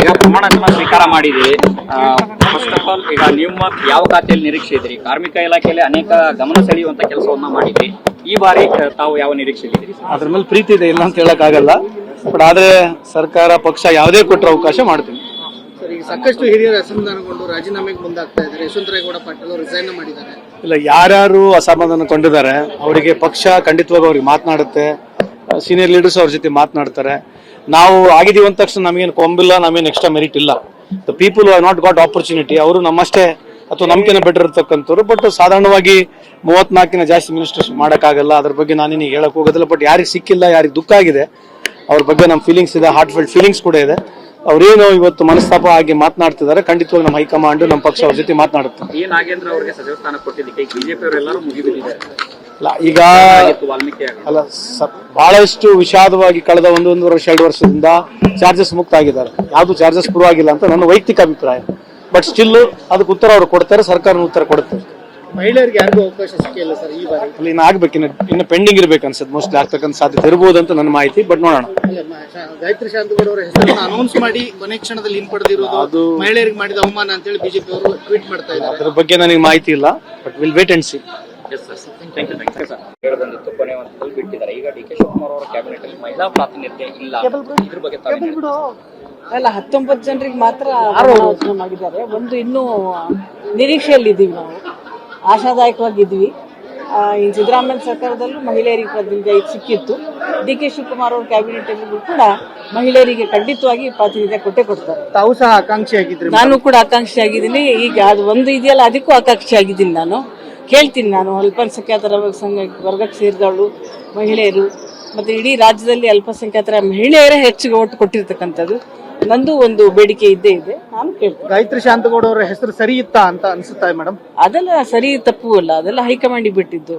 ಈಗ ಪ್ರಮಾಣ ಸ್ವೀಕಾರ ಮಾಡಿದ್ದೀರಿ. ಫಸ್ಟ್ ಆಫ್ ಆಲ್, ಈಗ ನಿಮ್ಮ ಯಾವ ಖಾತೆಯಲ್ಲಿ ನಿರೀಕ್ಷೆ ಇದ್ರಿ? ಕಾರ್ಮಿಕ ಇಲಾಖೆಯಲ್ಲಿ ಅನೇಕ ಗಮನ ಸೆಳೆಯುವಂತ ಕೆಲಸವನ್ನ ಮಾಡಿದ್ರಿ. ಈ ಬಾರಿ ತಾವು ಯಾವ ನಿರೀಕ್ಷೆ ಇದ್ದೀರಿ? ಅದ್ರ ಮೇಲೆ ಪ್ರೀತಿ ಇದೆ, ಇಲ್ಲ ಅಂತ ಹೇಳಕ್ ಆಗಲ್ಲ. ಬಟ್ ಆದ್ರೆ ಸರ್ಕಾರ ಪಕ್ಷ ಯಾವುದೇ ಕೊಟ್ಟರೆ ಅವಕಾಶ ಮಾಡ್ತೀನಿ. ಸರ್, ಈಗ ಸಾಕಷ್ಟು ಹಿರಿಯರು ಅಸಮಾಧಾನಗೊಂಡು ರಾಜೀನಾಮೆಗೆ ಮುಂದಾಗ್ತಾ ಇದ್ದಾರೆ. ಯಶವಂತರೇಗೌಡ ಪಾಟೀಲ್ ಅವರು ರಿಸೈನ್ ಮಾಡಿದ್ದಾರೆ. ಇಲ್ಲ, ಯಾರ್ಯಾರು ಅಸಮಾಧಾನಗೊಂಡಿದ್ದಾರೆ ಅವರಿಗೆ ಪಕ್ಷ ಖಂಡಿತವಾಗಿ ಅವ್ರಿಗೆ ಮಾತನಾಡುತ್ತೆ. ಸೀನಿಯರ್ ಲೀಡರ್ಸ್ ಅವ್ರ ಜೊತೆ ಮಾತನಾಡ್ತಾರೆ. ನಾವು ಆಗಿದೀವಿ ಅಂದ ತಕ್ಷಣ ನಮಗೇನು ಕೊಂಬಿಲ್ಲ, ನಮಗೇನು ಎಕ್ಸ್ಟ್ರಾ ಮೆರಿಟ್ ಇಲ್ಲ. The people have not got opportunity, ಅವರು ನಮ್ಮಷ್ಟೇ ಅಥವಾ ನಮ್ಗೇನೆ ಬೆಟರ್ ಇರ್ತಕ್ಕಂಥವ್ರು. ಬಟ್ ಸಾಧಾರಣವಾಗಿ 34 ಜಾಸ್ತಿ ಮಿನಿಸ್ಟರ್ಸ್ ಮಾಡೋಕ್ಕಾಗಲ್ಲ. ಅದ್ರ ಬಗ್ಗೆ ನಾನೇನು ಹೇಳಕ್ ಹೋಗೋದಿಲ್ಲ. ಬಟ್ ಯಾರಿಗೆ ಸಿಕ್ಕಿಲ್ಲ, ಯಾರಿಗೆ ದುಃಖ ಆಗಿದೆ, ಅವ್ರ ಬಗ್ಗೆ ನಮ್ಮ ಫೀಲಿಂಗ್ಸ್ ಇದೆ, ಹಾರ್ಟ್ ಫೆಲ್ಟ್ ಫೀಲಿಂಗ್ಸ್ ಕೂಡ ಇದೆ. ಅವ್ರೇನು ಇವತ್ತು ಮನಸ್ತಾಪ ಆಗಿ ಮಾತನಾಡ್ತಿದ್ದಾರೆ, ಖಂಡಿತವಾಗಿ ನಮ್ಮ ಹೈಕಮಾಂಡ್, ನಮ್ಮ ಪಕ್ಷ ಅವ್ರ ಜೊತೆ ಮಾತನಾಡುತ್ತೆ. ಈ ನಾಗೇಂದ್ರ ಅವರಿಗೆ ಸಚಿವ ಸ್ಥಾನ ಕೊಟ್ಟಿದ್ದಕ್ಕೆ ಬಿಜೆಪಿ ಅವರೆಲ್ಲರೂ ಮುಗಿಬಿದ್ದಿದ್ದಾರೆ. ಈಗ ಅಲ್ಲ, ಬಹಳಷ್ಟು ವಿಷಾದವಾಗಿ ಕಳೆದ 1.5 ವರ್ಷ 2 ವರ್ಷದಿಂದ ಚಾರ್ಜಸ್ ಮುಕ್ತ ಆಗಿದ್ದಾರೆ. ಯಾವ್ದು ಚಾರ್ಜಸ್ ಪೂರ್ವಾಗಿಲ್ಲ ಅಂತ ನನ್ನ ವೈಯಕ್ತಿಕ ಅಭಿಪ್ರಾಯ. ಬಟ್ ಸ್ಟಿಲ್ ಅದಕ್ಕೆ ಉತ್ತರ ಅವರು ಕೊಡ್ತಾರೆ, ಸರ್ಕಾರ ಉತ್ತರ ಕೊಡುತ್ತೆ. ಮಹಿಳೆಯರಿಗೆ ಯಾರಿಗೂ ಅವಕಾಶ ಸಿಕ್ಕಿಲ್ಲ ಸರ್ ಈ ಬಾರಿ. ಅಲ್ಲಿ ಇನ್ನು ಆಗ್ಬೇಕು, ಇನ್ನು ಪೆಂಡಿಂಗ್ ಇರ್ಬೇಕು ಅನ್ಸುತ್ತೆ. ಮೋಸ್ಟ್ಲಿ ಆಗ್ತಕ್ಕಂಥ ಸಾಧ್ಯತೆ ಇರಬಹುದು ಅಂತ ನನ್ನ ಮಾಹಿತಿ. ಬಟ್ ನೋಡೋಣ. ಗಾಯತ್ರಿ ಶಾಂತಗೌಡ ಅವರ ಹೆಸರನ್ನು ಅನೌನ್ಸ್ ಮಾಡಿ ಕೊನೆ ಕ್ಷಣದಲ್ಲಿ ಹಿಂಪಡೆದಿರೋದು ಮಹಿಳೆಯರಿಗೆ ಮಾಡಿದ ಅವಮಾನ ಅಂತ ಹೇಳಿ ಬಿಜೆಪಿ ಅವರು ಟ್ವೀಟ್ ಮಾಡ್ತಾ ಇದ್ದಾರೆ. ಅದ್ರ ಬಗ್ಗೆ ನನಗೆ ಮಾಹಿತಿ ಇಲ್ಲ. But will wait and see. ಬಂದಿತ್ತು, ಕೊನೆ ಹಂತದಲ್ಲಿ ಬಿಟ್ಟಿದ್ದಾರೆ. ಈಗ ಡಿ ಕೆ ಶಿವಕುಮಾರ್ ಅವರ ಕ್ಯಾಬಿನೆಟ್ ಅಲ್ಲಿ ಮಹಿಳಾ ಪ್ರಾತಿನಿಧ್ಯ ಇಲ್ಲ, ಇದ್ರ ಬಗ್ಗೆ ಅಲ್ಲ, 19 ಜನರಿಗೆ ಮಾತ್ರ ಆಲೋಚನೆ ಮಾಡಿದ್ದಾರೆ. ಒಂದು ಇನ್ನೂ ನಿರೀಕ್ಷೆಯಲ್ಲಿದ್ದೀವಿ, ನಾವು ಆಶಾದಾಯಕವಾಗಿದ್ವಿ. ಇನ್ನು ಸಿದ್ದರಾಮಯ್ಯ ಸರ್ಕಾರದಲ್ಲೂ ಮಹಿಳೆಯರಿಗೆ ಪ್ರಾತಿನಿಧ್ಯ ಸಿಕ್ಕಿತ್ತು. ಡಿ ಕೆ ಶಿವಕುಮಾರ್ ಅವ್ರ ಕ್ಯಾಬಿನೆಟ್ ಅಲ್ಲಿ ಕೂಡ ಮಹಿಳೆಯರಿಗೆ ಖಂಡಿತವಾಗಿ ಪ್ರಾತಿನಿಧ್ಯ ಕೊಡ್ತಾರೆ. ತಾವು ಸಹ ಆಕಾಂಕ್ಷಿ ಆಗಿದ್ರಿ. ನಾನು ಕೂಡ ಆಕಾಂಕ್ಷಿ ಆಗಿದ್ದೀನಿ. ಈಗ ಅದು ಒಂದು ಇದೆಯಲ್ಲ, ಅದಕ್ಕೂ ಆಕಾಂಕ್ಷಿ ಆಗಿದ್ದೀನಿ. ನಾನು ಕೇಳ್ತೀನಿ, ನಾನು ಅಲ್ಪಸಂಖ್ಯಾತರ ವರ್ಗಕ್ಕೆ ಸೇರಿದವಳು ಮಹಿಳೆಯರು, ಮತ್ತೆ ಇಡೀ ರಾಜ್ಯದಲ್ಲಿ ಅಲ್ಪಸಂಖ್ಯಾತರ ಮಹಿಳೆಯರೇ ಹೆಚ್ಚಿಗೆ ಓಟ್ ಕೊಟ್ಟಿರ್ತಕ್ಕಂಥದ್ದು. ನಂದು ಒಂದು ಬೇಡಿಕೆ ಇದ್ದೇ ಇದೆ, ನಾನು ಕೇಳ್ತೀನಿ. ಗಾಯತ್ರಿ ಶಾಂತಗೌಡ ಅವರ ಹೆಸರು ಸರಿ ಇತ್ತಾ ಅಂತ ಅನ್ಸುತ್ತಾ ಮೇಡಮ್? ಅದೆಲ್ಲ ಸರಿ ತಪ್ಪು ಅಲ್ಲ, ಅದೆಲ್ಲ ಹೈಕಮಾಂಡ್ ಬಿಟ್ಟಿದ್ದು.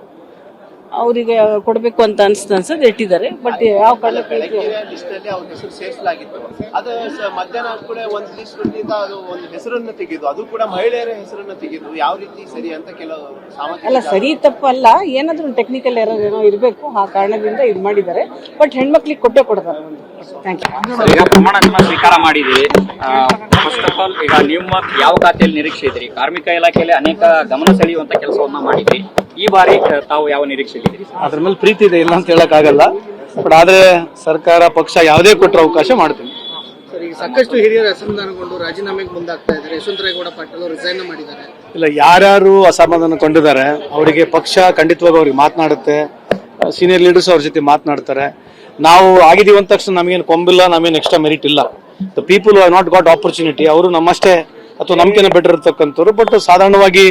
ಅವರಿಗೆ ಕೊಡಬೇಕು ಅಂತ ಅನ್ಸದ್ ಇಟ್ಟಿದ್ದಾರೆ. ಬಟ್ ಯಾವ ಕಾರಣಕ್ಕೆ ಸೇರಿಸಲಾಗಿತ್ತು, ಅದು ಮಧ್ಯಾಹ್ನ ಕೂಡ ಒಂದು ಲಿಸ್ಟ್ ಅದು ಒಂದು ಹೆಸರನ್ನು ತೆಗೆದು, ಅದು ಕೂಡ ಮಹಿಳೆಯರ ಹೆಸರನ್ನು ತೆಗೆದು ಯಾವ ರೀತಿ ಸರಿ ಅಂತ ಕೆಲವು ಅಲ್ಲ, ಸರಿ ತಪ್ಪು ಅಲ್ಲ, ಏನಾದ್ರೂ ಟೆಕ್ನಿಕಲ್ ಎರರ್ ಏನೋ ಇರಬೇಕು, ಆ ಕಾರಣದಿಂದ ಇದು ಮಾಡಿದ್ದಾರೆ. ಬಟ್ ಹೆಣ್ಮಕ್ಳಿಗೆ ಕೊಡ್ತಾರೆ. Thank you. ಈಗ ಪ್ರಮಾಣ ಸ್ವೀಕಾರ ಮಾಡಿದ್ದೀರಿ. ಫಸ್ಟ್ ಆಫ್ ಆಲ್, ಈಗ ನಿಮ್ಮ ಯಾವ ಖಾತೆಯಲ್ಲಿ ನಿರೀಕ್ಷೆ ಇದ್ರಿ? ಕಾರ್ಮಿಕ ಇಲಾಖೆಯಲ್ಲಿ ಅನೇಕ ಗಮನ ಸೆಳೆಯುವಂತ ಕೆಲಸವನ್ನ ಮಾಡಿದ್ರಿ. ಈ ಬಾರಿ ತಾವು ಯಾವ ನಿರೀಕ್ಷೆ ಇದ್ದೀರಿ? ಅದ್ರ ಮೇಲೆ ಪ್ರೀತಿ ಇದೆ, ಇಲ್ಲ ಅಂತ ಹೇಳಕ್ ಆಗಲ್ಲ. ಬಟ್ ಆದ್ರೆ ಸರ್ಕಾರ ಪಕ್ಷ ಯಾವುದೇ ಕೊಟ್ಟರೆ ಅವಕಾಶ ಮಾಡ್ತೀನಿ. ಸರ್, ಈಗ ಸಾಕಷ್ಟು ಹಿರಿಯರು ಅಸಮಾಧಾನಗೊಂಡು ರಾಜೀನಾಮೆಗೆ ಮುಂದಾಗ್ತಾ ಇದ್ದಾರೆ. ಯಶವಂತರೇಗೌಡ ಪಾಟೀಲ್ ಅವರು ರಿಸೈನ್ ಮಾಡಿದ್ದಾರೆ. ಇಲ್ಲ, ಯಾರ್ಯಾರು ಅಸಮಾಧಾನಗೊಂಡಿದ್ದಾರೆ ಅವರಿಗೆ ಪಕ್ಷ ಖಂಡಿತವಾಗಿ ಅವ್ರಿಗೆ ಮಾತನಾಡುತ್ತೆ. ಸೀನಿಯರ್ ಲೀಡರ್ಸ್ ಅವ್ರ ಜೊತೆ ಮಾತನಾಡ್ತಾರೆ. ನಾವು ಆಗಿದೀವಿ ಅಂದ ತಕ್ಷಣ ನಮಗೇನು ಕೊಂಬಿಲ್ಲ, ನಮಗೇನು ಎಕ್ಸ್ಟ್ರಾ ಮೆರಿಟ್ ಇಲ್ಲ. The people have not got opportunity, ಅವರು ನಮ್ಮಷ್ಟೇ ಅಥವಾ ನಮ್ಗೇನೆ ಬೆಟರ್ ಇರ್ತಕ್ಕಂಥವ್ರು. ಬಟ್ ಸಾಧಾರಣವಾಗಿ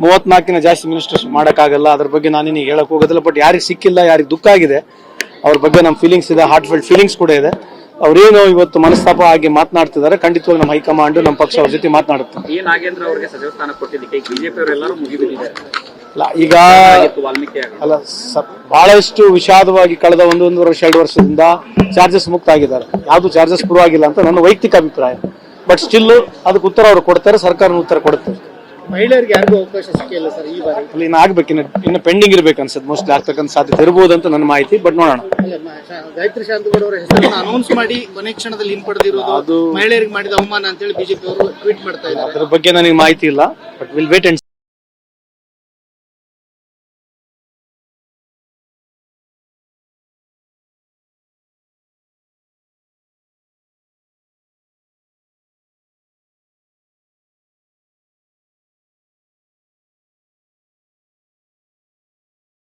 34 ಜಾಸ್ತಿ ಮಿನಿಸ್ಟರ್ಸ್ ಮಾಡೋಕ್ಕಾಗಲ್ಲ. ಅದ್ರ ಬಗ್ಗೆ ನಾನೇನು ಹೇಳಕ್ ಹೋಗೋದಿಲ್ಲ. ಬಟ್ ಯಾರಿಗೆ ಸಿಕ್ಕಿಲ್ಲ, ಯಾರಿಗೆ ದುಃಖ ಆಗಿದೆ, ಅವ್ರ ಬಗ್ಗೆ ನಮ್ಮ ಫೀಲಿಂಗ್ಸ್ ಇದೆ, ಹಾರ್ಟ್ ಫೆಲ್ಟ್ ಫೀಲಿಂಗ್ಸ್ ಕೂಡ ಇದೆ. ಅವ್ರೇನು ಇವತ್ತು ಮನಸ್ತಾಪ ಆಗಿ ಮಾತನಾಡ್ತಿದ್ದಾರೆ, ಖಂಡಿತವಾಗಿ ನಮ್ಮ ಹೈಕಮಾಂಡ್, ನಮ್ಮ ಪಕ್ಷ ಅವ್ರ ಜೊತೆ ಮಾತನಾಡುತ್ತೆ. ಈ ನಾಗೇಂದ್ರ ಅವರಿಗೆ ಸಚಿವ ಸ್ಥಾನ ಕೊಟ್ಟಿದ್ದಕ್ಕೆ ಬಿಜೆಪಿ ಅವರೆಲ್ಲರೂ ಮುಗಿಬಿದ್ದಿದ್ದಾರೆ. ಈಗ ಅಲ್ಲ, ಬಹಳಷ್ಟು ವಿಷಾದವಾಗಿ ಕಳೆದ 1.5 ವರ್ಷ 2 ವರ್ಷದಿಂದ ಚಾರ್ಜಸ್ ಮುಕ್ತ ಆಗಿದ್ದಾರೆ. ಯಾವ್ದು ಚಾರ್ಜಸ್ ಪೂರ್ವಾಗಿಲ್ಲ ಅಂತ ನನ್ನ ವೈಯಕ್ತಿಕ ಅಭಿಪ್ರಾಯ. ಬಟ್ ಸ್ಟಿಲ್ ಅದಕ್ಕೆ ಉತ್ತರ ಅವರು ಕೊಡ್ತಾರೆ, ಸರ್ಕಾರ ಉತ್ತರ ಕೊಡುತ್ತೆ. ಮಹಿಳೆಯರಿಗೆ ಯಾರಿಗೂ ಅವಕಾಶ ಸಿಕ್ಕಿಲ್ಲ ಸರ್ ಈ ಬಾರಿ. ಅಲ್ಲಿ ಇನ್ನು ಆಗ್ಬೇಕು, ಇನ್ನು ಪೆಂಡಿಂಗ್ ಇರ್ಬೇಕು ಅನ್ಸುತ್ತೆ. ಮೋಸ್ಟ್ಲಿ ಆಗ್ತಕ್ಕಂಥ ಸಾಧ್ಯತೆ ಇರಬಹುದು ಅಂತ ನನ್ನ ಮಾಹಿತಿ. ಬಟ್ ನೋಡೋಣ. ಗಾಯತ್ರಿ ಶಾಂತಗೌಡ ಅವರ ಹೆಸರನ್ನು ಅನೌನ್ಸ್ ಮಾಡಿ ಕೊನೆ ಕ್ಷಣದಲ್ಲಿ ಹಿಂಪಡೆದಿರೋದು ಮಹಿಳೆಯರಿಗೆ ಮಾಡಿದ ಅವಮಾನ ಅಂತ ಹೇಳಿ ಬಿಜೆಪಿ ಅವರು ಟ್ವೀಟ್ ಮಾಡ್ತಾ ಇದ್ದಾರೆ. ಅದ್ರ ಬಗ್ಗೆ ನನಗೆ ಮಾಹಿತಿ ಇಲ್ಲ. But will wait and